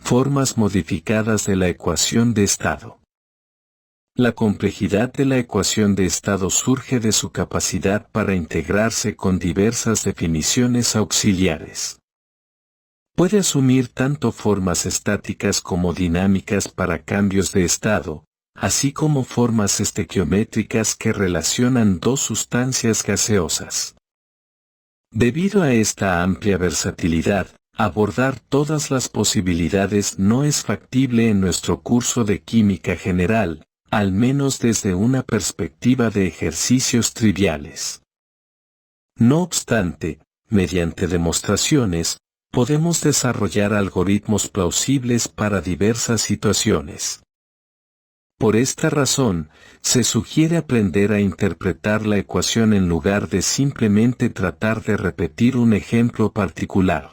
Formas modificadas de la ecuación de estado. La complejidad de la ecuación de estado surge de su capacidad para integrarse con diversas definiciones auxiliares. Puede asumir tanto formas estáticas como dinámicas para cambios de estado, así como formas estequiométricas que relacionan dos sustancias gaseosas. Debido a esta amplia versatilidad, abordar todas las posibilidades no es factible en nuestro curso de química general, al menos desde una perspectiva de ejercicios triviales. No obstante, mediante demostraciones, podemos desarrollar algoritmos plausibles para diversas situaciones. Por esta razón, se sugiere aprender a interpretar la ecuación en lugar de simplemente tratar de repetir un ejemplo particular.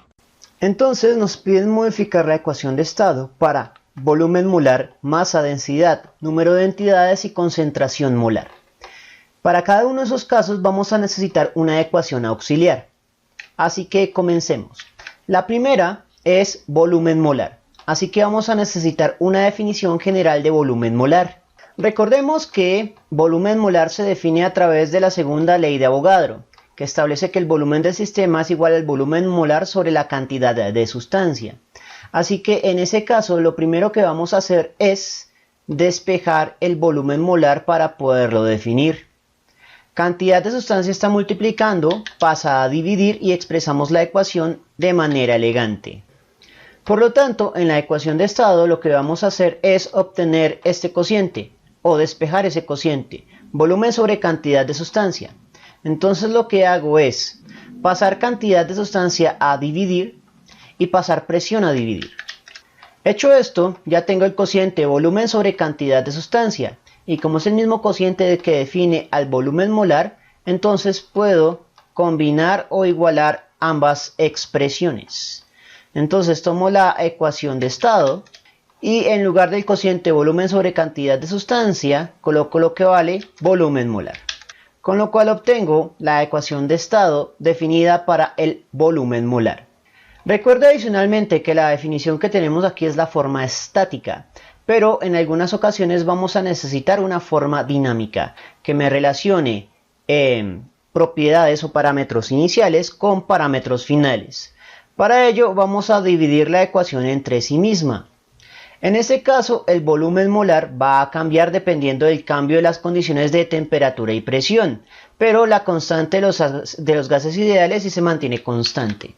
Entonces nos piden modificar la ecuación de estado para volumen molar, masa, densidad, número de entidades y concentración molar. Para cada uno de esos casos vamos a necesitar una ecuación auxiliar. Así que comencemos. La primera es volumen molar. Así que vamos a necesitar una definición general de volumen molar. Recordemos que volumen molar se define a través de la segunda ley de Avogadro, que establece que el volumen del sistema es igual al volumen molar sobre la cantidad de sustancia. Así que en ese caso lo primero que vamos a hacer es despejar el volumen molar para poderlo definir. Cantidad de sustancia está multiplicando, pasa a dividir y expresamos la ecuación de manera elegante. Por lo tanto, en la ecuación de estado lo que vamos a hacer es obtener este cociente o despejar ese cociente, volumen sobre cantidad de sustancia. Entonces lo que hago es pasar cantidad de sustancia a dividir y pasar presión a dividir. Hecho esto, ya tengo el cociente volumen sobre cantidad de sustancia y como es el mismo cociente que define al volumen molar, entonces puedo combinar o igualar ambas expresiones. Entonces tomo la ecuación de estado y en lugar del cociente volumen sobre cantidad de sustancia, coloco lo que vale volumen molar. Con lo cual obtengo la ecuación de estado definida para el volumen molar. Recuerda adicionalmente que la definición que tenemos aquí es la forma estática, pero en algunas ocasiones vamos a necesitar una forma dinámica que me relacione propiedades o parámetros iniciales con parámetros finales. Para ello vamos a dividir la ecuación entre sí misma. En este caso el volumen molar va a cambiar dependiendo del cambio de las condiciones de temperatura y presión, pero la constante de los gases ideales sí se mantiene constante.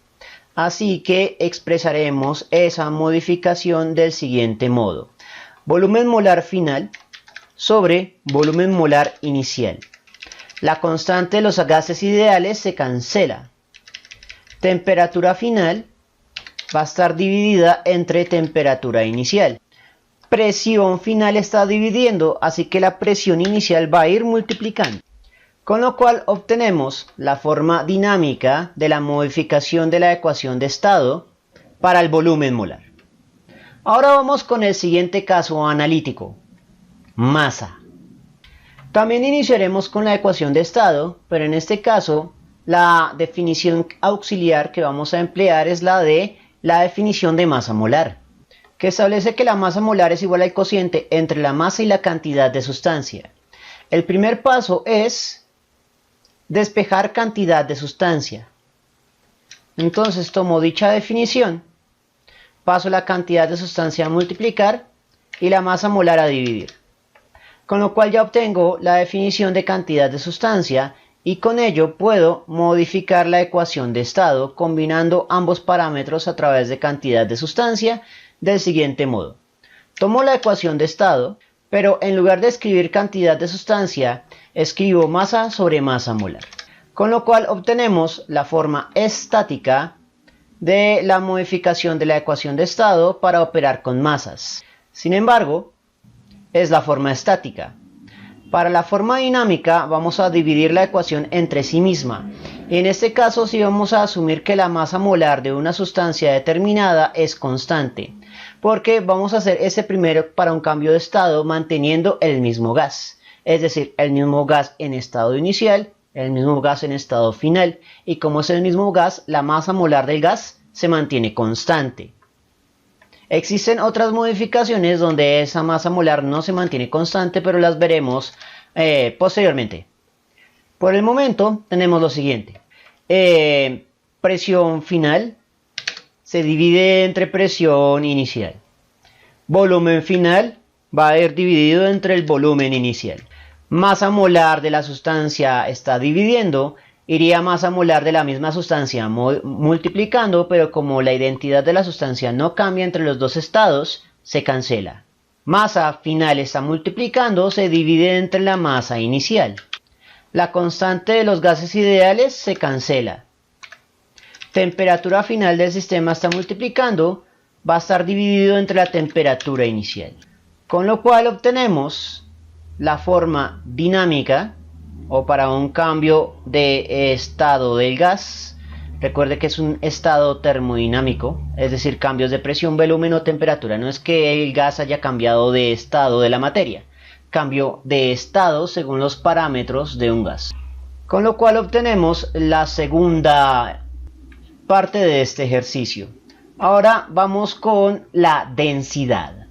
Así que expresaremos esa modificación del siguiente modo. Volumen molar final sobre volumen molar inicial. La constante de los gases ideales se cancela. Temperatura final va a estar dividida entre temperatura inicial. Presión final está dividiendo, así que la presión inicial va a ir multiplicando. Con lo cual obtenemos la forma dinámica de la modificación de la ecuación de estado para el volumen molar. Ahora vamos con el siguiente caso analítico. Masa. También iniciaremos con la ecuación de estado, pero en este caso la definición auxiliar que vamos a emplear es la de la definición de masa molar, que establece que la masa molar es igual al cociente entre la masa y la cantidad de sustancia. El primer paso es despejar cantidad de sustancia. Entonces tomo dicha definición, paso la cantidad de sustancia a multiplicar y la masa molar a dividir. Con lo cual ya obtengo la definición de cantidad de sustancia y con ello puedo modificar la ecuación de estado combinando ambos parámetros a través de cantidad de sustancia del siguiente modo. Tomo la ecuación de estado, pero en lugar de escribir cantidad de sustancia, escribo masa sobre masa molar. Con lo cual obtenemos la forma estática de la modificación de la ecuación de estado para operar con masas. Sin embargo, es la forma estática. Para la forma dinámica vamos a dividir la ecuación entre sí misma. Y en este caso sí vamos a asumir que la masa molar de una sustancia determinada es constante, porque vamos a hacer ese primero para un cambio de estado manteniendo el mismo gas. Es decir, el mismo gas en estado inicial, el mismo gas en estado final. Y como es el mismo gas, la masa molar del gas se mantiene constante. Existen otras modificaciones donde esa masa molar no se mantiene constante, pero las veremos posteriormente. Por el momento tenemos lo siguiente. Presión final se divide entre presión inicial. Volumen final va a ir dividido entre el volumen inicial. Masa molar de la sustancia está dividiendo, iría masa molar de la misma sustancia multiplicando, pero como la identidad de la sustancia no cambia entre los dos estados, se cancela. Masa final está multiplicando, se divide entre la masa inicial. La constante de los gases ideales se cancela. Temperatura final del sistema está multiplicando, va a estar dividido entre la temperatura inicial. Con lo cual obtenemos la forma dinámica o para un cambio de estado del gas. Recuerde que es un estado termodinámico, es decir, cambios de presión, volumen o temperatura. No es que el gas haya cambiado de estado de la materia, cambio de estado según los parámetros de un gas. Con lo cual obtenemos la segunda parte de este ejercicio. Ahora vamos con la densidad.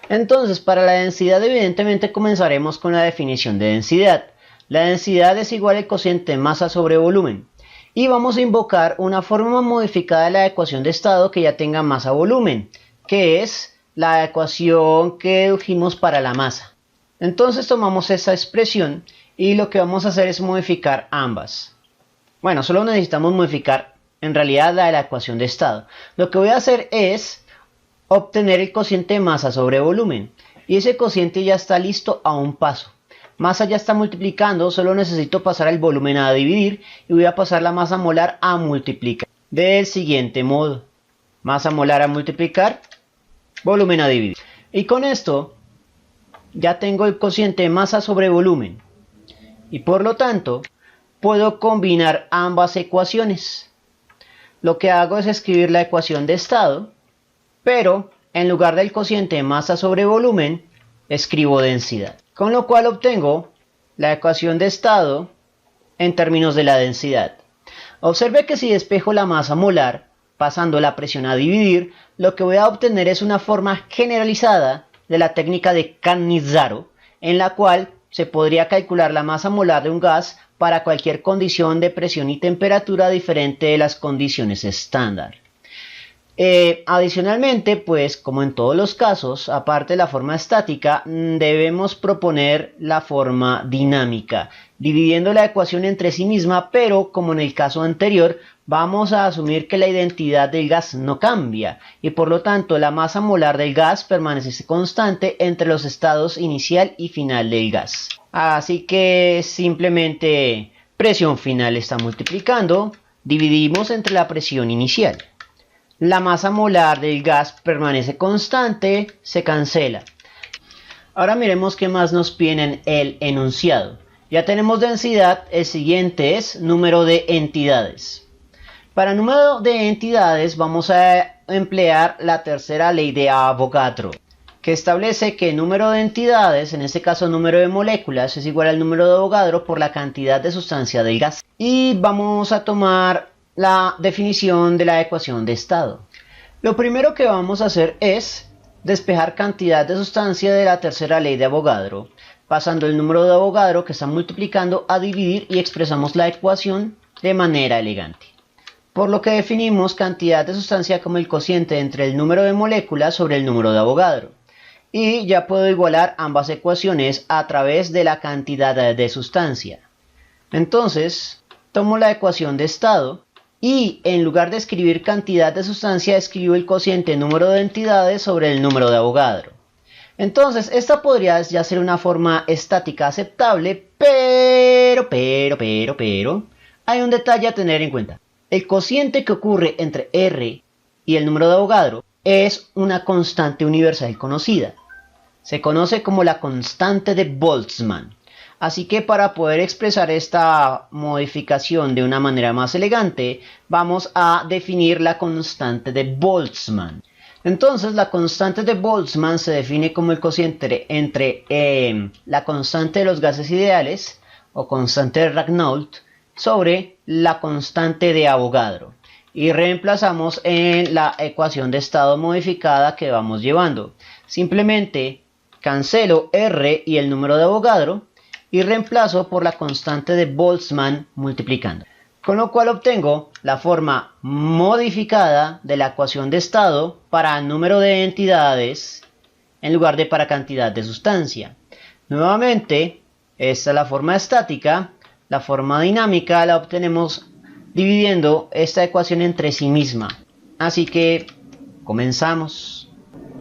Entonces, para la densidad evidentemente comenzaremos con la definición de densidad. La densidad es igual al cociente masa sobre volumen. Y vamos a invocar una forma modificada de la ecuación de estado que ya tenga masa-volumen, que es la ecuación que dedujimos para la masa. Entonces tomamos esa expresión y lo que vamos a hacer es modificar ambas. Bueno, solo necesitamos modificar en realidad la de la ecuación de estado. Lo que voy a hacer es obtener el cociente de masa sobre volumen. Y ese cociente ya está listo a un paso. Masa ya está multiplicando, solo necesito pasar el volumen a dividir y voy a pasar la masa molar a multiplicar. Del siguiente modo. Masa molar a multiplicar, volumen a dividir. Y con esto ya tengo el cociente de masa sobre volumen. Y por lo tanto, puedo combinar ambas ecuaciones. Lo que hago es escribir la ecuación de estado, pero en lugar del cociente de masa sobre volumen, escribo densidad. Con lo cual obtengo la ecuación de estado en términos de la densidad. Observe que si despejo la masa molar, pasando la presión a dividir, lo que voy a obtener es una forma generalizada de la técnica de Cannizzaro, en la cual se podría calcular la masa molar de un gas para cualquier condición de presión y temperatura diferente de las condiciones estándar. Adicionalmente, pues como en todos los casos, aparte de la forma estática, debemos proponer la forma dinámica, dividiendo la ecuación entre sí misma, pero como en el caso anterior, vamos a asumir que la identidad del gas no cambia y por lo tanto la masa molar del gas permanece constante entre los estados inicial y final del gas. Así que simplemente presión final está multiplicando, dividimos entre la presión inicial. La masa molar del gas permanece constante, se cancela. Ahora miremos qué más nos piden en el enunciado. Ya tenemos densidad, el siguiente es número de entidades. Para número de entidades vamos a emplear la tercera ley de Avogadro, que establece que el número de entidades, en este caso número de moléculas, es igual al número de Avogadro por la cantidad de sustancia del gas. Y vamos a tomar la definición de la ecuación de estado. Lo primero que vamos a hacer es despejar cantidad de sustancia de la tercera ley de Avogadro, pasando el número de Avogadro que está multiplicando a dividir y expresamos la ecuación de manera elegante. Por lo que definimos cantidad de sustancia como el cociente entre el número de moléculas sobre el número de Avogadro. Y ya puedo igualar ambas ecuaciones a través de la cantidad de sustancia. Entonces, tomo la ecuación de estado y en lugar de escribir cantidad de sustancia, escribo el cociente número de entidades sobre el número de Avogadro. Entonces, esta podría ya ser una forma estática aceptable, pero, hay un detalle a tener en cuenta. El cociente que ocurre entre R y el número de Avogadro es una constante universal conocida. Se conoce como la constante de Boltzmann. Así que para poder expresar esta modificación de una manera más elegante, vamos a definir la constante de Boltzmann. Entonces, la constante de Boltzmann se define como el cociente entre la constante de los gases ideales, o constante de Ragnall, sobre la constante de Avogadro. y reemplazamos en la ecuación de estado modificada que vamos llevando. Simplemente cancelo R y el número de Avogadro y reemplazo por la constante de Boltzmann multiplicando. Con lo cual obtengo la forma modificada de la ecuación de estado para número de entidades en lugar de para cantidad de sustancia. Nuevamente, esta es la forma estática. La forma dinámica la obtenemos dividiendo esta ecuación entre sí misma. Así que comenzamos.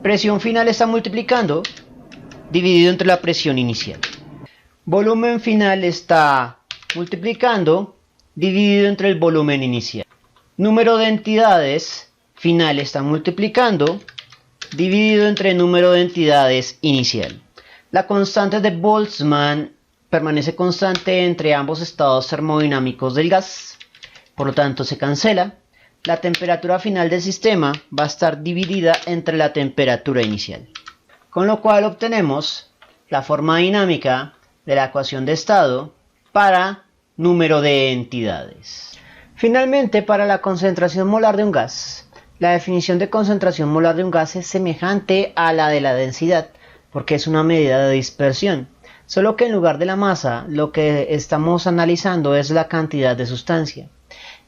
Presión final está multiplicando dividido entre la presión inicial. Volumen final está multiplicando dividido entre el volumen inicial. Número de entidades final está multiplicando dividido entre el número de entidades inicial. La constante de Boltzmann permanece constante entre ambos estados termodinámicos del gas, por lo tanto se cancela. La temperatura final del sistema va a estar dividida entre la temperatura inicial, con lo cual obtenemos la forma dinámica de la ecuación de estado para número de entidades. Finalmente, para la concentración molar de un gas, la definición de concentración molar de un gas es semejante a la de la densidad, porque es una medida de dispersión, solo que en lugar de la masa, lo que estamos analizando es la cantidad de sustancia.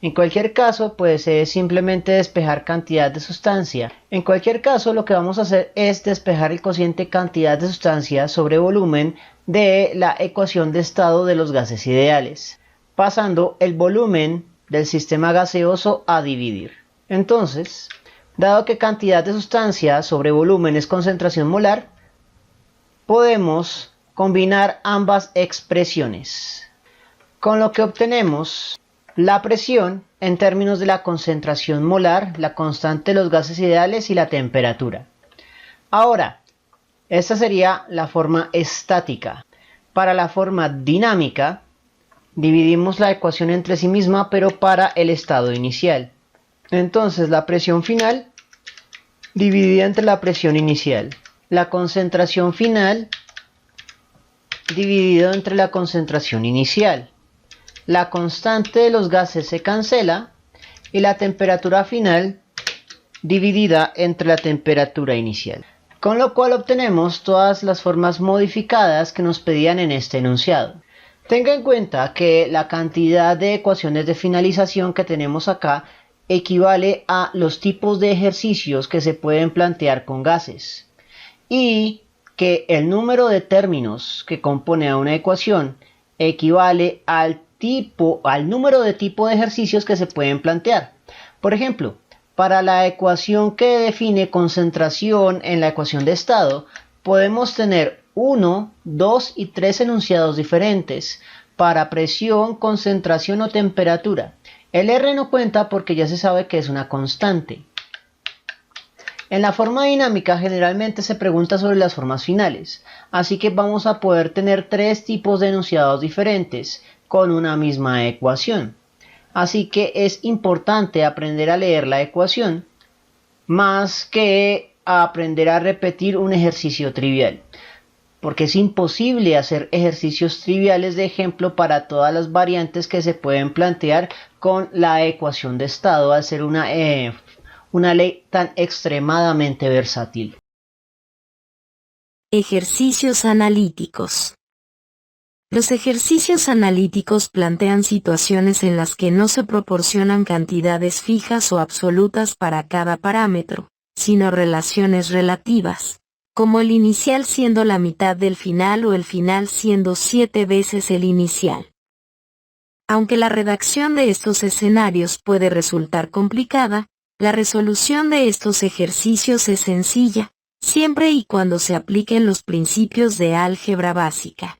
En cualquier caso, pues es simplemente despejar cantidad de sustancia. En cualquier caso, lo que vamos a hacer es despejar el cociente cantidad de sustancia sobre volumen de la ecuación de estado de los gases ideales, pasando el volumen del sistema gaseoso a dividir. Entonces, dado que cantidad de sustancia sobre volumen es concentración molar, podemos combinar ambas expresiones, con lo que obtenemos la presión en términos de la concentración molar, la constante de los gases ideales y la temperatura. Ahora, esta sería la forma estática. Para la forma dinámica, dividimos la ecuación entre sí misma, pero para el estado inicial. Entonces, la presión final dividida entre la presión inicial. La concentración final dividido entre la concentración inicial. La constante de los gases se cancela y la temperatura final dividida entre la temperatura inicial. Con lo cual obtenemos todas las formas modificadas que nos pedían en este enunciado. Tenga en cuenta que la cantidad de ecuaciones de finalización que tenemos acá equivale a los tipos de ejercicios que se pueden plantear con gases. Y que el número de términos que compone a una ecuación equivale al número de tipo de ejercicios que se pueden plantear. Por ejemplo, para la ecuación que define concentración en la ecuación de estado, podemos tener 1, 2 y 3 enunciados diferentes para presión, concentración o temperatura. El R no cuenta porque ya se sabe que es una constante. En la forma dinámica generalmente se pregunta sobre las formas finales, así que vamos a poder tener 3 tipos de enunciados diferentes con una misma ecuación. Así que es importante aprender a leer la ecuación más que aprender a repetir un ejercicio trivial, porque es imposible hacer ejercicios triviales de ejemplo para todas las variantes que se pueden plantear con la ecuación de estado al ser una ley tan extremadamente versátil. Ejercicios analíticos. Los ejercicios analíticos plantean situaciones en las que no se proporcionan cantidades fijas o absolutas para cada parámetro, sino relaciones relativas, como el inicial siendo la mitad del final o el final siendo 7 veces el inicial. Aunque la redacción de estos escenarios puede resultar complicada, la resolución de estos ejercicios es sencilla, siempre y cuando se apliquen los principios de álgebra básica.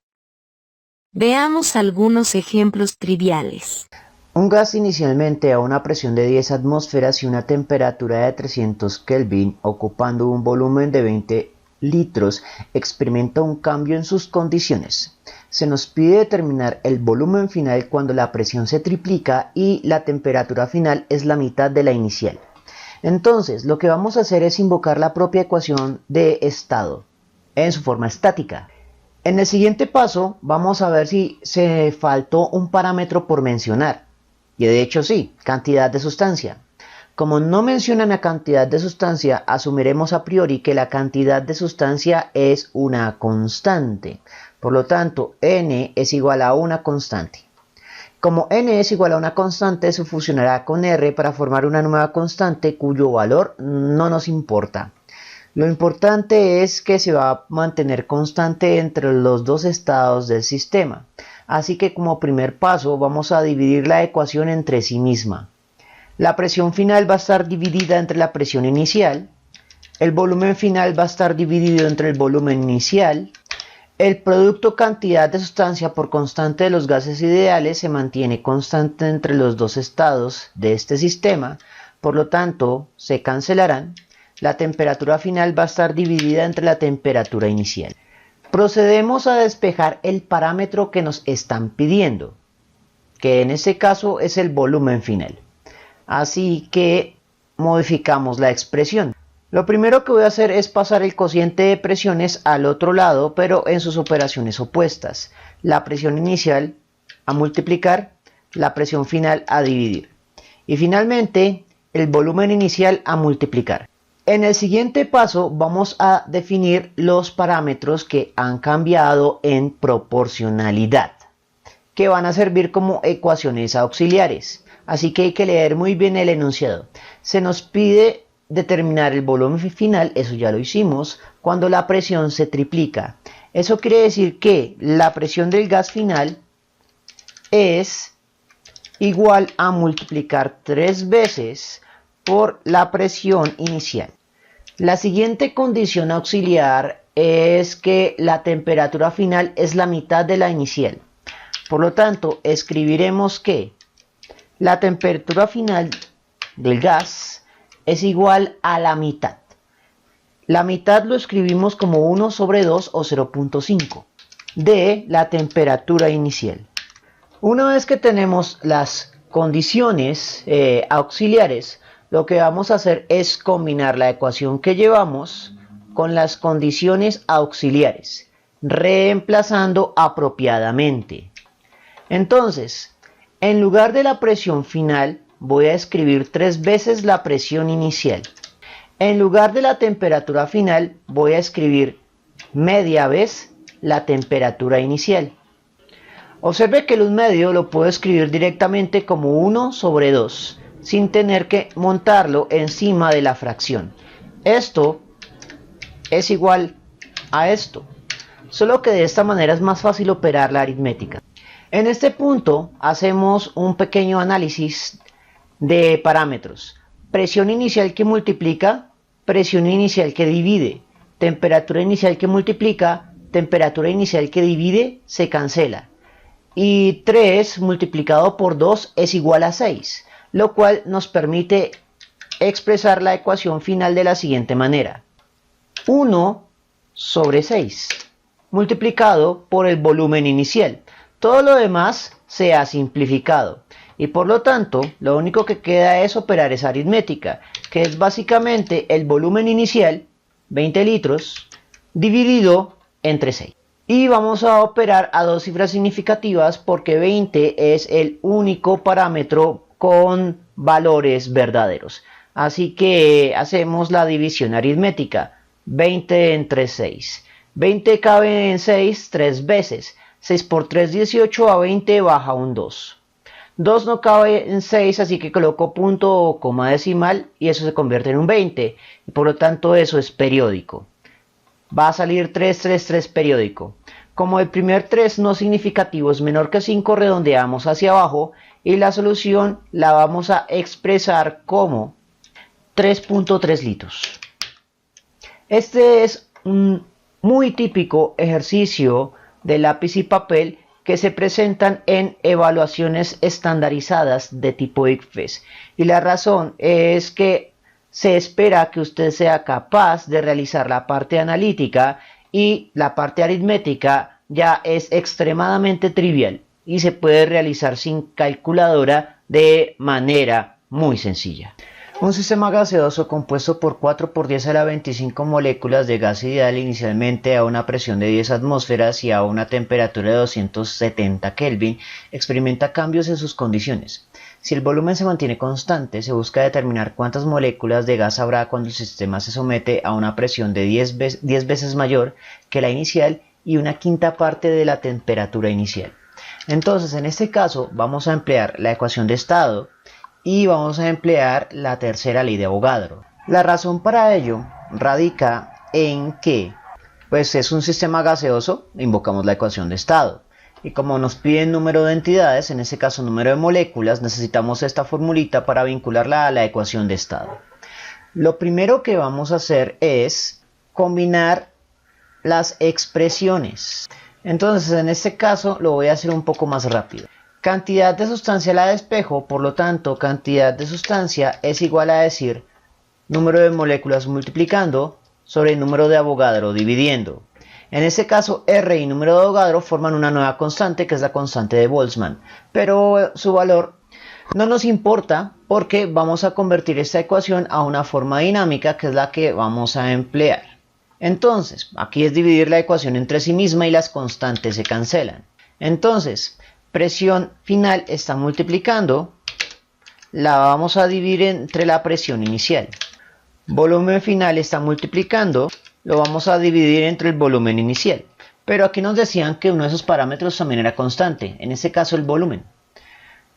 Veamos algunos ejemplos triviales. Un gas inicialmente a una presión de 10 atmósferas y una temperatura de 300 Kelvin, ocupando un volumen de 20 litros, experimenta un cambio en sus condiciones. Se nos pide determinar el volumen final cuando la presión se triplica y la temperatura final es la mitad de la inicial. Entonces, lo que vamos a hacer es invocar la propia ecuación de estado en su forma estática. En el siguiente paso vamos a ver si se faltó un parámetro por mencionar. Y de hecho sí, cantidad de sustancia. Como no mencionan la cantidad de sustancia, asumiremos a priori que la cantidad de sustancia es una constante. Por lo tanto, n es igual a una constante. Como n es igual a una constante, se fusionará con r para formar una nueva constante cuyo valor no nos importa. Lo importante es que se va a mantener constante entre los dos estados del sistema. Así que como primer paso vamos a dividir la ecuación entre sí misma. La presión final va a estar dividida entre la presión inicial. El volumen final va a estar dividido entre el volumen inicial. El producto cantidad de sustancia por constante de los gases ideales se mantiene constante entre los dos estados de este sistema. Por lo tanto, se cancelarán. La temperatura final va a estar dividida entre la temperatura inicial. Procedemos a despejar el parámetro que nos están pidiendo, que en este caso es el volumen final. Así que modificamos la expresión. Lo primero que voy a hacer es pasar el cociente de presiones al otro lado, pero en sus operaciones opuestas. La presión inicial a multiplicar, la presión final a dividir. Y finalmente, el volumen inicial a multiplicar. En el siguiente paso vamos a definir los parámetros que han cambiado en proporcionalidad, que van a servir como ecuaciones auxiliares. Así que hay que leer muy bien el enunciado. Se nos pide determinar el volumen final, eso ya lo hicimos, cuando la presión se triplica. Eso quiere decir que la presión del gas final es igual a multiplicar 3 veces por la presión inicial. La siguiente condición auxiliar es que la temperatura final es la mitad de la inicial. Por lo tanto, escribiremos que la temperatura final del gas es igual a la mitad. La mitad lo escribimos como 1 sobre 2 o 0.5 de la temperatura inicial. Una vez que tenemos las condiciones auxiliares, lo que vamos a hacer es combinar la ecuación que llevamos con las condiciones auxiliares, reemplazando apropiadamente. Entonces, en lugar de la presión final, voy a escribir 3 veces la presión inicial. En lugar de la temperatura final, voy a escribir media vez la temperatura inicial. Observe que el 1 medio lo puedo escribir directamente como 1 sobre 2, sin tener que montarlo encima de la fracción. Esto es igual a esto, solo que de esta manera es más fácil operar la aritmética. En este punto hacemos un pequeño análisis de parámetros. Presión inicial que multiplica, presión inicial que divide, temperatura inicial que multiplica, temperatura inicial que divide, se cancela. Y 3 multiplicado por 2 es igual a 6, lo cual nos permite expresar la ecuación final de la siguiente manera. 1 sobre 6 multiplicado por el volumen inicial. Todo lo demás se ha simplificado y por lo tanto lo único que queda es operar esa aritmética, que es básicamente el volumen inicial, 20 litros, dividido entre 6. Y vamos a operar a dos cifras significativas porque 20 es el único parámetro con valores verdaderos. Así que hacemos la división aritmética. 20 entre 6. 20 cabe en 6 3 veces. 6 por 3, 18, a 20 baja un 2. 2 no cabe en 6, así que coloco punto o coma decimal y eso se convierte en un 20. Y por lo tanto eso es periódico. Va a salir 3, 3, 3 periódico. Como el primer 3 no significativo es menor que 5, redondeamos hacia abajo y la solución la vamos a expresar como 3.3 litros. Este es un muy típico ejercicio de lápiz y papel que se presentan en evaluaciones estandarizadas de tipo ICFES. Y la razón es que se espera que usted sea capaz de realizar la parte analítica y la parte aritmética ya es extremadamente trivial y se puede realizar sin calculadora de manera muy sencilla. Un sistema gaseoso compuesto por 4 por 10 a la 25 moléculas de gas ideal inicialmente a una presión de 10 atmósferas y a una temperatura de 270 Kelvin experimenta cambios en sus condiciones. Si el volumen se mantiene constante, se busca determinar cuántas moléculas de gas habrá cuando el sistema se somete a una presión de 10 veces mayor que la inicial y una quinta parte de la temperatura inicial. Entonces, en este caso, vamos a emplear la ecuación de estado y vamos a emplear la tercera ley de Avogadro. La razón para ello radica en que, pues es un sistema gaseoso, invocamos la ecuación de estado. Y como nos piden número de entidades, en este caso número de moléculas, necesitamos esta formulita para vincularla a la ecuación de estado. Lo primero que vamos a hacer es combinar las expresiones. Entonces, en este caso lo voy a hacer un poco más rápido. Cantidad de sustancia a la de espejo, por lo tanto, cantidad de sustancia es igual a decir número de moléculas multiplicando sobre el número de Avogadro dividiendo. En este caso, R y número de Avogadro forman una nueva constante que es la constante de Boltzmann, pero su valor no nos importa porque vamos a convertir esta ecuación a una forma dinámica que es la que vamos a emplear. Entonces, aquí es dividir la ecuación entre sí misma y las constantes se cancelan. Entonces, presión final está multiplicando, la vamos a dividir entre la presión inicial. Volumen final está multiplicando, lo vamos a dividir entre el volumen inicial. Pero aquí nos decían que uno de esos parámetros también era constante, en este caso el volumen.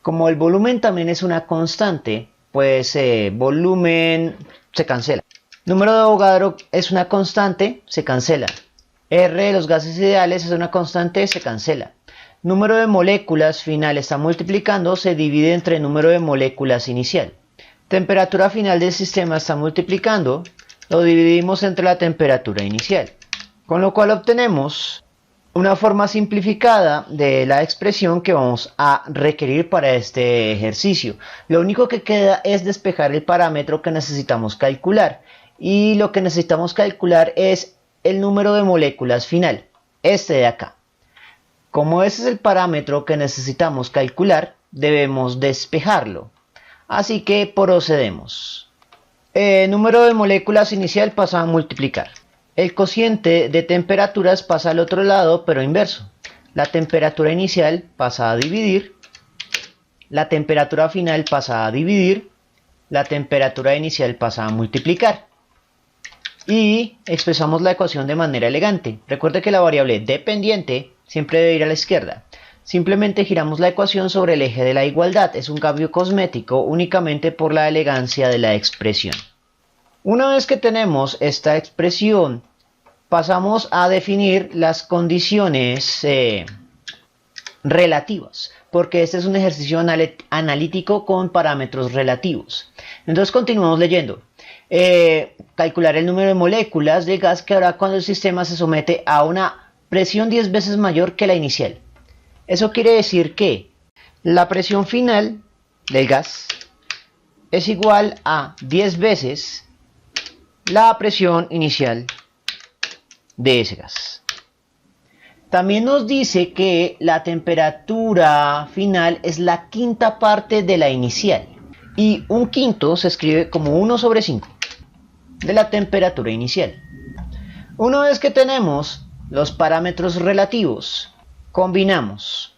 Como el volumen también es una constante, pues volumen se cancela. Número de Avogadro es una constante, se cancela. R de los gases ideales es una constante, se cancela. Número de moléculas final está multiplicando, se divide entre el número de moléculas inicial. Temperatura final del sistema está multiplicando, lo dividimos entre la temperatura inicial. Con lo cual obtenemos una forma simplificada de la expresión que vamos a requerir para este ejercicio. Lo único que queda es despejar el parámetro que necesitamos calcular. Y lo que necesitamos calcular es el número de moléculas final, este de acá. Como ese es el parámetro que necesitamos calcular, debemos despejarlo. Así que procedemos. El número de moléculas inicial pasa a multiplicar. El cociente de temperaturas pasa al otro lado, pero inverso. La temperatura inicial pasa a dividir. La temperatura final pasa a dividir. La temperatura inicial pasa a multiplicar. Y expresamos la ecuación de manera elegante. Recuerde que la variable dependiente siempre debe ir a la izquierda. Simplemente giramos la ecuación sobre el eje de la igualdad. Es un cambio cosmético únicamente por la elegancia de la expresión. Una vez que tenemos esta expresión, pasamos a definir las condiciones relativas, porque este es un ejercicio analítico con parámetros relativos. Entonces continuamos leyendo. Calcular el número de moléculas de gas que habrá cuando el sistema se somete a una presión 10 veces mayor que la inicial. Eso quiere decir que la presión final del gas es igual a 10 veces la presión inicial de ese gas. También nos dice que la temperatura final es la quinta parte de la inicial. Y un quinto se escribe como 1 sobre 5 de la temperatura inicial. Una vez que tenemos los parámetros relativos, combinamos.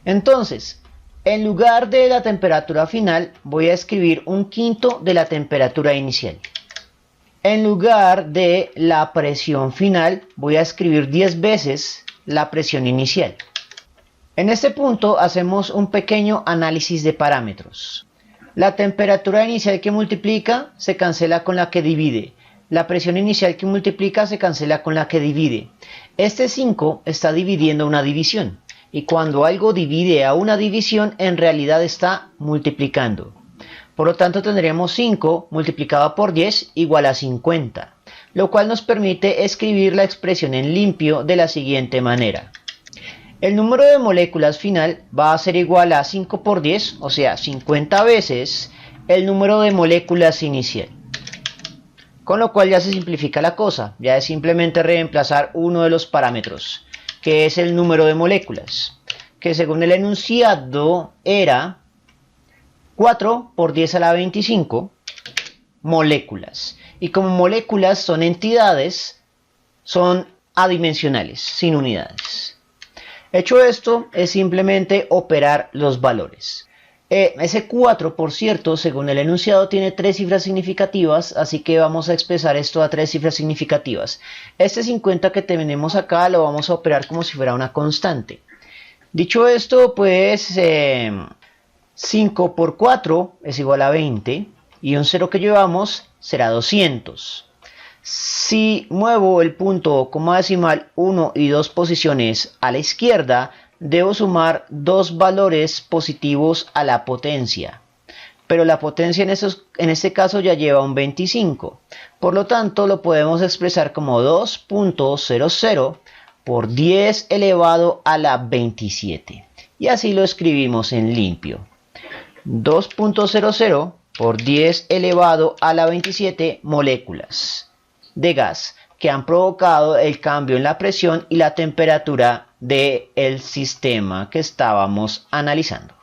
Entonces, en lugar de la temperatura final, voy a escribir un quinto de la temperatura inicial. En lugar de la presión final, voy a escribir 10 veces la presión inicial. En este punto hacemos un pequeño análisis de parámetros. La temperatura inicial que multiplica se cancela con la que divide. La presión inicial que multiplica se cancela con la que divide. Este 5 está dividiendo una división. Y cuando algo divide a una división, en realidad está multiplicando. Por lo tanto, tendríamos 5 multiplicado por 10 igual a 50. Lo cual nos permite escribir la expresión en limpio de la siguiente manera. El número de moléculas final va a ser igual a 5 por 10, o sea, 50 veces el número de moléculas inicial. Con lo cual ya se simplifica la cosa, ya es simplemente reemplazar uno de los parámetros, que es el número de moléculas, que según el enunciado era 4 por 10 a la 25 moléculas. Y como moléculas son entidades, son adimensionales, sin unidades. Hecho esto, es simplemente operar los valores. Ese 4, por cierto, según el enunciado, tiene 3 cifras significativas, así que vamos a expresar esto a 3 cifras significativas. Este 50 que tenemos acá lo vamos a operar como si fuera una constante. Dicho esto, pues 5 por 4 es igual a 20 y un 0 que llevamos será 200. Si muevo el punto coma decimal 1 y 2 posiciones a la izquierda, debo sumar 2 valores positivos a la potencia. Pero la potencia en este caso ya lleva un 25. Por lo tanto, lo podemos expresar como 2.00 por 10 elevado a la 27. Y así lo escribimos en limpio. 2.00 por 10 elevado a la 27 moléculas de gas que han provocado el cambio en la presión y la temperatura del sistema que estábamos analizando.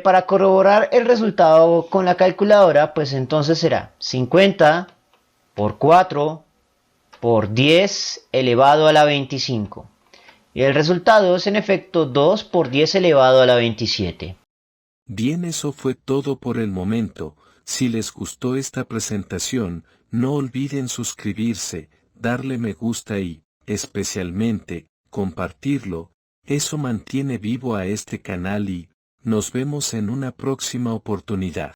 Para corroborar el resultado con la calculadora, pues entonces será 50 por 4 por 10 elevado a la 25. Y el resultado es en efecto 2 por 10 elevado a la 27. Bien, eso fue todo por el momento. Si les gustó esta presentación, no olviden suscribirse, darle me gusta y, especialmente, compartirlo. Eso mantiene vivo a este canal y nos vemos en una próxima oportunidad.